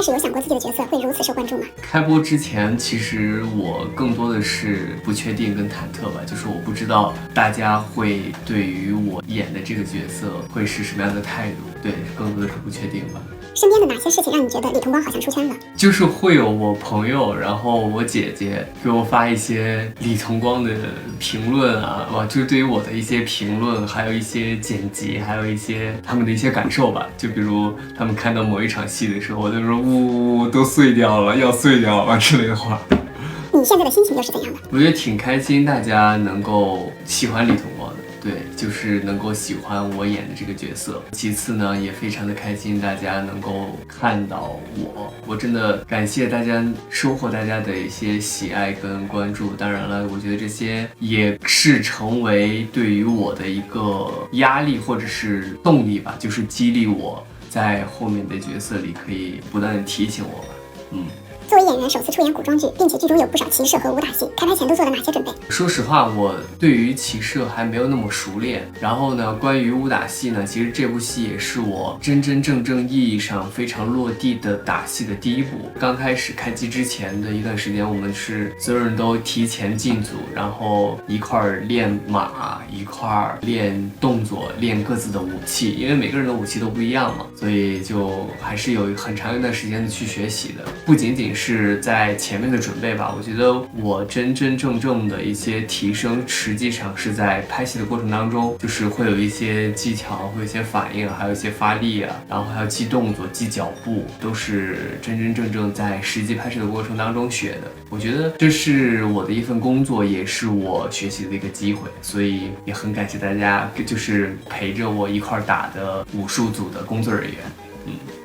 始有想过自己的角色会如此受关注吗？开播之前，其实我更多的是不确定跟忐忑吧，就是我不知道大家会对于我演的这个角色会是什么样的态度，对，更多的是不确定吧。身边的哪些事情让你觉得李同光好像出圈了？就是会有我朋友，然后我姐姐给我发一些李同光的评论啊，哇，就是对于我的一些评论，还有一些剪辑，还有一些他们的一些感受吧。就比如他们看到某一场戏的时候，我就说呜，都碎掉了，要碎掉了之类的话。你现在的心情又是怎样的？我觉得挺开心，大家能够喜欢李同光的。对，就是能够喜欢我演的这个角色。其次呢，也非常的开心，大家能够看到我真的感谢大家，收获大家的一些喜爱跟关注。当然了，我觉得这些也是成为对于我的一个压力或者是动力吧，就是激励我在后面的角色里可以不断的提醒我吧。作为演员首次出演古装剧，并且剧中有不少骑射和武打戏，开拍前都做了哪些准备？说实话，我对于骑射还没有那么熟练。然后呢，关于武打戏呢，其实这部戏也是我真真正正意义上非常落地的打戏的第一部。刚开始开机之前的一段时间，我们是所有人都提前进组，然后一块儿练马，一块儿练动作，练各自的武器，因为每个人的武器都不一样嘛，所以就还是有很长一段时间的去学习的。不仅仅是在前面的准备吧，我觉得我真真正正的一些提升，实际上是在拍戏的过程当中，就是会有一些技巧，会有一些反应，还有一些发力啊，然后还有记动作、记脚步，都是真真正正在实际拍摄的过程当中学的。我觉得这是我的一份工作，也是我学习的一个机会，所以也很感谢大家，就是陪着我一块打的武术组的工作人员。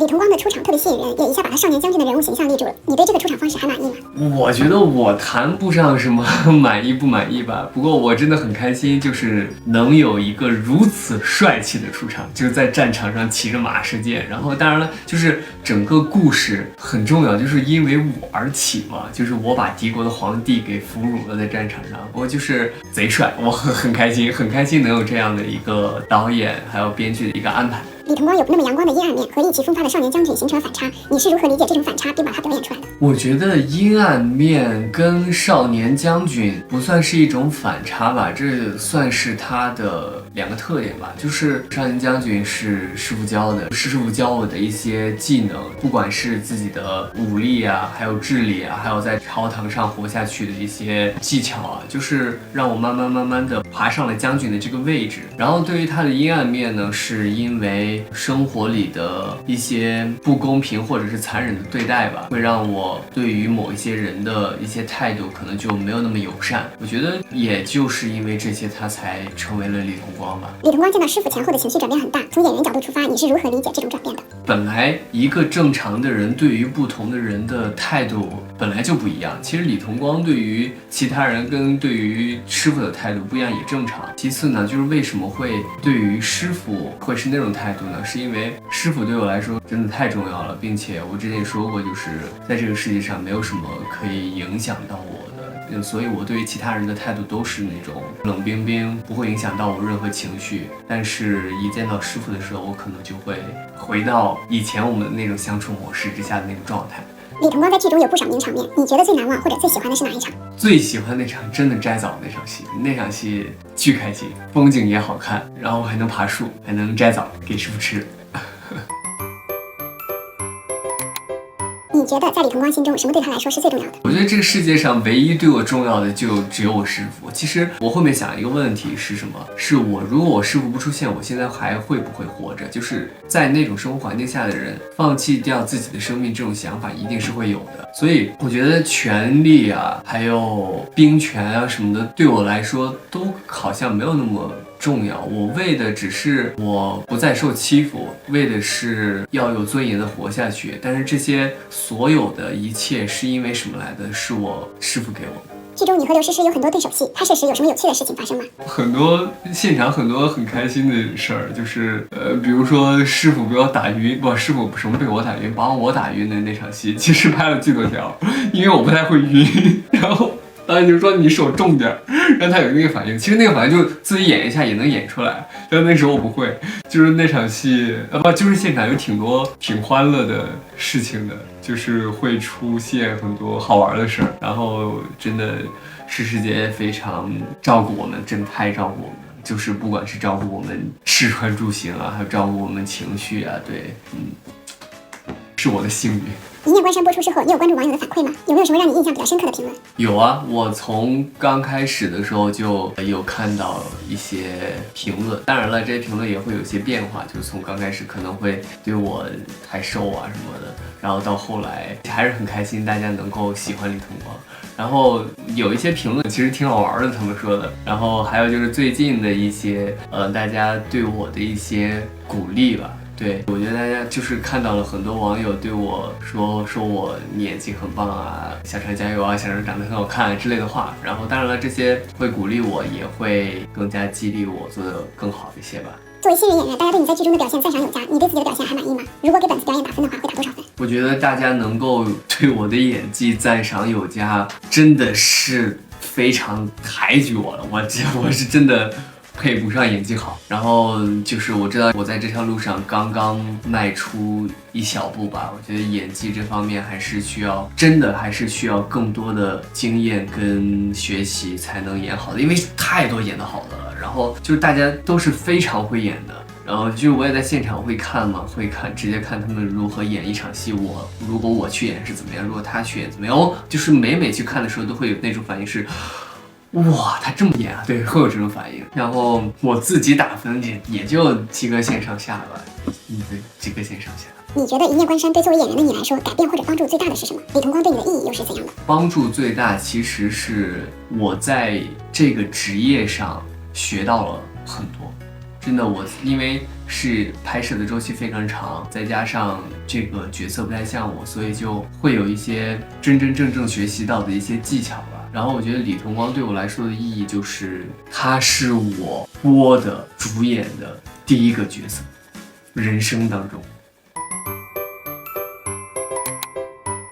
李同光的出场特别吸引人，也一下把他少年将军的人物形象立住了。你对这个出场方式还满意吗？我觉得我谈不上什么满意不满意吧，不过我真的很开心，就是能有一个如此帅气的出场，就是在战场上骑着马射箭。然后当然了，就是整个故事很重要，就是因为我而起嘛，就是我把敌国的皇帝给俘虏了，在战场上，我就是贼帅，我很开心，很开心能有这样的一个导演还有编剧的一个安排。李同光有那么阳光的阴暗面和意气风发的少年将军形成了反差，你是如何理解这种反差并把它表演出来的？我觉得阴暗面跟少年将军不算是一种反差吧，这算是他的两个特点吧。就是少年将军是师傅教的，是师傅教我的一些技能，不管是自己的武力啊，还有智力啊，还有在朝堂上活下去的一些技巧啊，就是让我慢慢的爬上了将军的这个位置。然后对于他的阴暗面呢，是因为生活里的一些不公平或者是残忍的对待吧，会让我对于某一些人的一些态度可能就没有那么友善。我觉得也就是因为这些，他才成为了李同光吧。李同光见到师傅前后的情绪转变很大，从演员角度出发，你是如何理解这种转变的？本来一个正常的人对于不同的人的态度本来就不一样，其实李同光对于其他人跟对于师傅的态度不一样也正常。其次呢，就是为什么会对于师傅会是那种态度呢？是因为师傅对我来说真的太重要了，并且我之前也说过，就是在这个世界上没有什么可以影响到我的，所以我对于其他人的态度都是那种冷冰冰，不会影响到我任何情绪。但是一见到师傅的时候，我可能就会回到以前我们的那种相处模式之下的那种状态。李同光在剧中有不少名场面，你觉得最难忘或者最喜欢的是哪一场？最喜欢那场真的摘枣那场戏，那场戏巨开心，风景也好看，然后还能爬树，还能摘枣给师傅吃。你觉得在李同光心中，什么对他来说是最重要的？我觉得这个世界上唯一对我重要的就只有我师傅。其实我后面想一个问题是什么？是如果我师傅不出现，我现在还会不会活着？就是在那种生活环境下的人，放弃掉自己的生命这种想法一定是会有的。所以我觉得权力啊，还有兵权啊什么的，对我来说都好像没有那么重要。我为的只是我不再受欺负，为的是要有尊严的活下去。但是这些所有的一切是因为什么来的？是我师傅给我的。剧中你和刘诗诗有很多对手戏，拍摄时有什么有趣的事情发生吗？很多现场很多很开心的事儿，就是比如说师傅被我打晕，不，师傅什么被我打晕，把我打晕的那场戏，其实拍了巨多条，因为我不太会晕，然后导演就说你手重点，让他有那个反应。其实那个反应就自己演一下也能演出来，但那时候我不会。就是那场戏，就是现场有挺多挺欢乐的事情的。就是会出现很多好玩的事儿，然后真的诗诗姐非常照顾我们，真的太照顾我们了，就是不管是照顾我们吃穿住行啊，还有照顾我们情绪啊，对，是我的幸运。一念关山播出之后，你有关注网友的反馈吗？有没有什么让你印象比较深刻的评论？有啊，我从刚开始的时候就有看到一些评论，当然了，这些评论也会有些变化，就是从刚开始可能会对我太瘦啊什么的，然后到后来还是很开心大家能够喜欢李同光，然后有一些评论其实挺好玩的，他们说的，然后还有就是最近的一些大家对我的一些鼓励吧。对，我觉得大家就是看到了很多网友对我说我你演技很棒啊，小常加油啊，小常长得很好看之类的话，然后当然了，这些会鼓励我，也会更加激励我做得更好一些吧。作为新人演员，大家对你在剧中的表现赞赏有加，你对自己的表现还满意吗？如果给本次表演打分的话，会打多少分？我觉得大家能够对我的演技赞赏有加，真的是非常抬举我了，我是真的配不上演技好，然后就是我知道我在这条路上刚刚迈出一小步吧，我觉得演技这方面还是需要，真的还是需要更多的经验跟学习才能演好的，因为太多演得好的了，然后就是大家都是非常会演的。然后就是我也在现场会看嘛，会看直接看他们如何演一场戏。如果我去演是怎么样，如果他去演怎么样，就是每去看的时候都会有那种反应是，哇，他这么演啊，对，会有这种反应。然后我自己打分也就及格线上下吧，对，及格线上下。你觉得一念关山对作为演员的你来说，改变或者帮助最大的是什么？李同光对你的意义又是怎样的？帮助最大其实是我在这个职业上学到了很多。真的，我因为是拍摄的周期非常长，再加上这个角色不太像我，所以就会有一些真正学习到的一些技巧吧。然后我觉得李同光对我来说的意义就是，他是我播的主演的第一个角色，人生当中。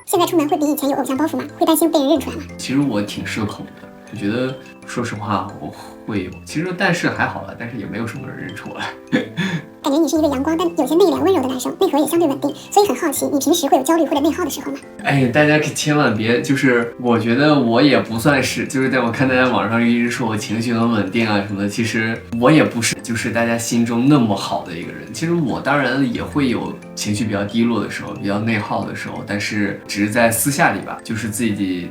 现在出门会比以前有偶像包袱吗？会担心被人认出来吗？其实我挺社恐的，我觉得说实话我会有，其实但是还好了，但是也没有什么人认出来。感觉你是一个阳光但有些内敛温柔的男生，内核也相对稳定，所以很好奇，你平时会有焦虑或者内耗的时候吗？哎，大家可千万别，就是我觉得我也不算是，就是在我看大家网上一直说我情绪很稳定啊什么的，其实我也不是，就是大家心中那么好的一个人。其实我当然也会有情绪比较低落的时候，比较内耗的时候，但是只是在私下里吧，就是自己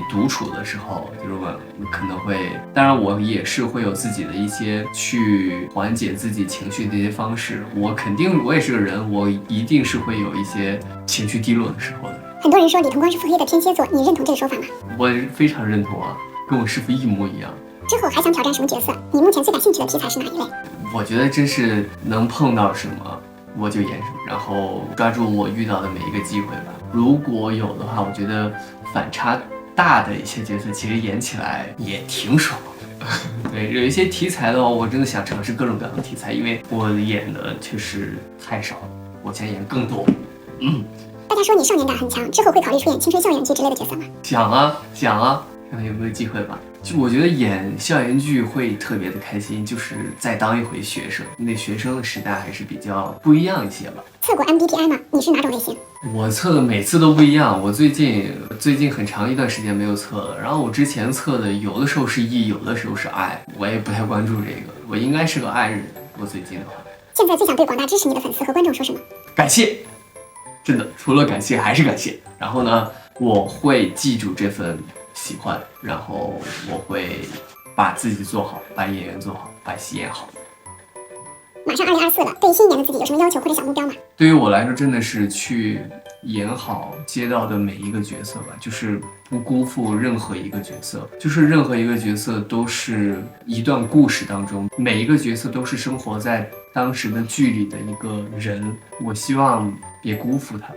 独处的时候，就是我可能会，当然我也是会有自己的一些去缓解自己情绪的一些方式。我也是个人，我一定是会有一些情绪低落的时候的。很多人说李同光是腹黑的天蝎座，你认同这个说法吗？我非常认同啊，跟我师傅一模一样。之后还想挑战什么角色？你目前最感兴趣的题材是哪一类？我觉得真是能碰到什么我就演什么，然后抓住我遇到的每一个机会吧。如果有的话，我觉得反差大的一些角色，其实演起来也挺爽的。对，有一些题材的话，我真的想尝试各种各样的题材，因为我演的确实太少了，我想演更多。大家说你少年感很强，之后会考虑出演青春校园剧之类的角色吗？想啊，看看有没有机会吧。就我觉得演校园剧会特别的开心，就是再当一回学生，那学生的时代还是比较不一样一些吧。测过 MBTI 吗？你是哪种类型？我测的每次都不一样，我最近很长一段时间没有测了，然后我之前测的有的时候是 E， 有的时候是 I， 我也不太关注这个，我应该是个 I 人。我最近的话，现在最想对广大支持你的粉丝和观众说什么？感谢，真的除了感谢还是感谢。然后呢，我会记住这份喜欢，然后我会把自己做好，把演员做好，把戏演好。马上2024了，对于新一年的自己有什么要求或者小目标吗？对于我来说，真的是去演好接到的每一个角色吧，就是不辜负任何一个角色，就是任何一个角色都是一段故事当中，每一个角色都是生活在当时的剧里的一个人，我希望别辜负他。